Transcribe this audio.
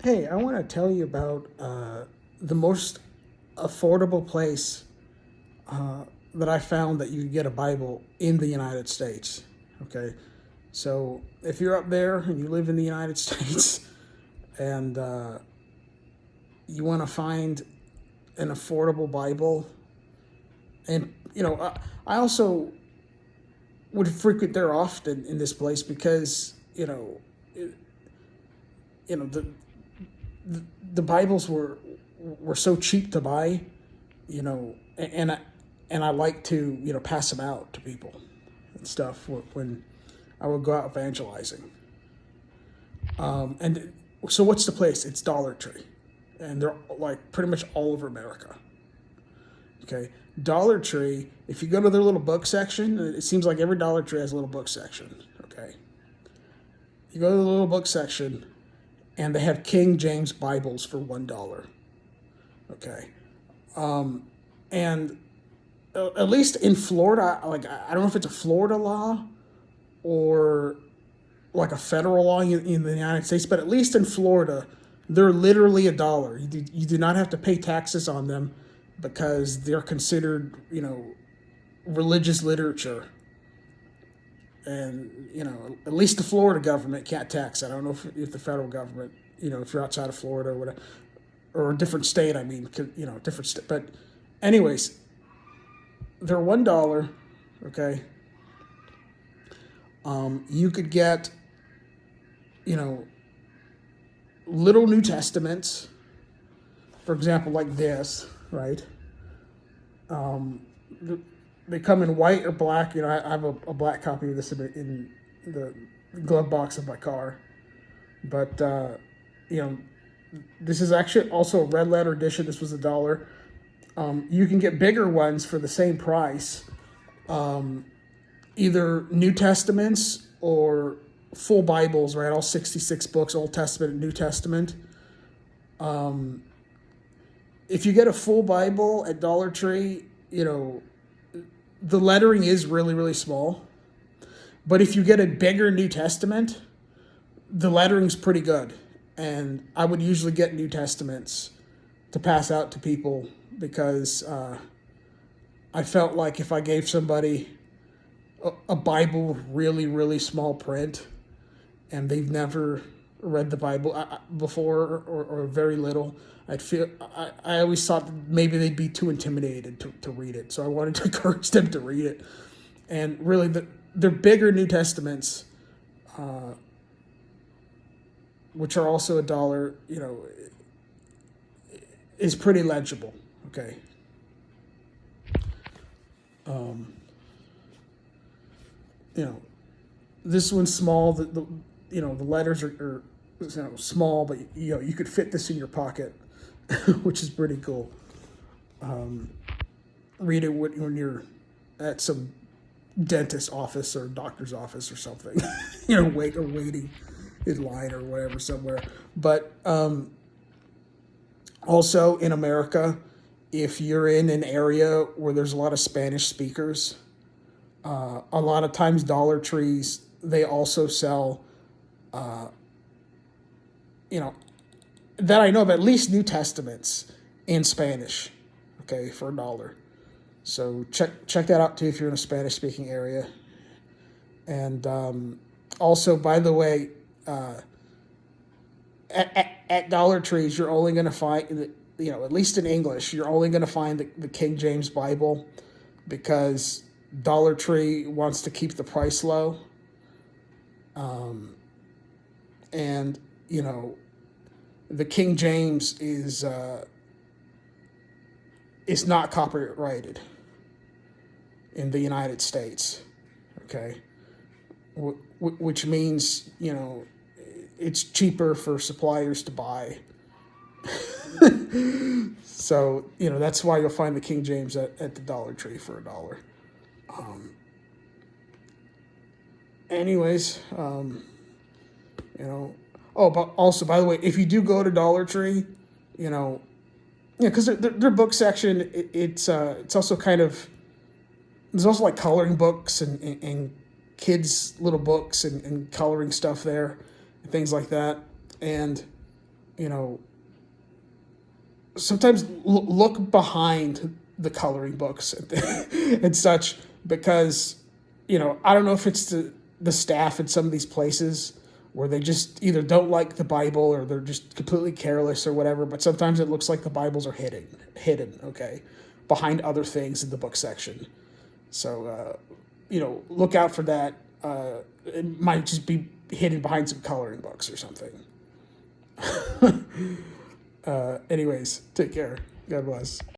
Hey, I want to tell you about the most affordable place that I found that you can get a Bible in the United States. Okay, so if you're up there and you live in the United States and you want to find an affordable Bible, and I also would frequent there often in this place because you know the the Bibles were so cheap to buy, and I like to pass them out to people and stuff when I would go out evangelizing. And so what's the place? It's Dollar Tree, and they're like pretty much all over America. Okay, Dollar Tree. If you go to their little book section, it seems like every Dollar Tree has a little book section. Okay, you go to the little book section, and they have King James Bibles for $1. Okay, and at least in Florida, like I don't know if it's a Florida law or like a federal law in the United States, but at least in Florida, they're literally $1. You do not have to pay taxes on them because they're considered, religious literature. And, at least the Florida government can't tax. I don't know if the federal government, if you're outside of Florida or whatever, or a different state, I mean, different state. But, anyways, they're $1, okay? You could get, you know, little New Testaments, for example, like this, right? Um, they come in white or black. I have a black copy of this in the glove box of my car. But, you know, this is actually also a red letter edition. This was $1. You can get bigger ones for the same price, either New Testaments or full Bibles, right? All 66 books, Old Testament and New Testament. If you get a full Bible at Dollar Tree, the lettering is really, really small. But if you get a bigger New Testament, the lettering's pretty good. And I would usually get New Testaments to pass out to people because I felt like if I gave somebody a Bible with really, really small print and they've never read the Bible before or very little, I always thought that maybe they'd be too intimidated to read it. So I wanted to encourage them to read it. And really, they're bigger New Testaments, which are also $1, is pretty legible. Okay. Um, you know, this one's small. The letters are small, but you could fit this in your pocket, which is pretty cool. Read it when you're at some dentist office or doctor's office or something, waiting in line or whatever somewhere. But also in America, if you're in an area where there's a lot of Spanish speakers, a lot of times Dollar Trees they also sell, you know, that I know of at least New Testaments in Spanish, okay, for $1. So check that out too if you're in a Spanish speaking area. And also, by the way, at Dollar Trees, you're only going to find, at least in English, you're only going to find the King James Bible because Dollar Tree wants to keep the price low. And, the King James is not copyrighted in the United States, okay? Which means, it's cheaper for suppliers to buy. So, that's why you'll find the King James at the Dollar Tree for $1. Anyways, but also, by the way, if you do go to Dollar Tree, because their book section, it's also kind of, there's also like coloring books and kids' little books and coloring stuff there, and things like that. And, you know, sometimes look behind the coloring books and such, because, you know, I don't know if it's the staff in some of these places where they just either don't like the Bible or they're just completely careless or whatever, but sometimes it looks like the Bibles are hidden, okay, behind other things in the book section. So, you know, look out for that. It might just be hidden behind some coloring books or something. Anyways, take care. God bless.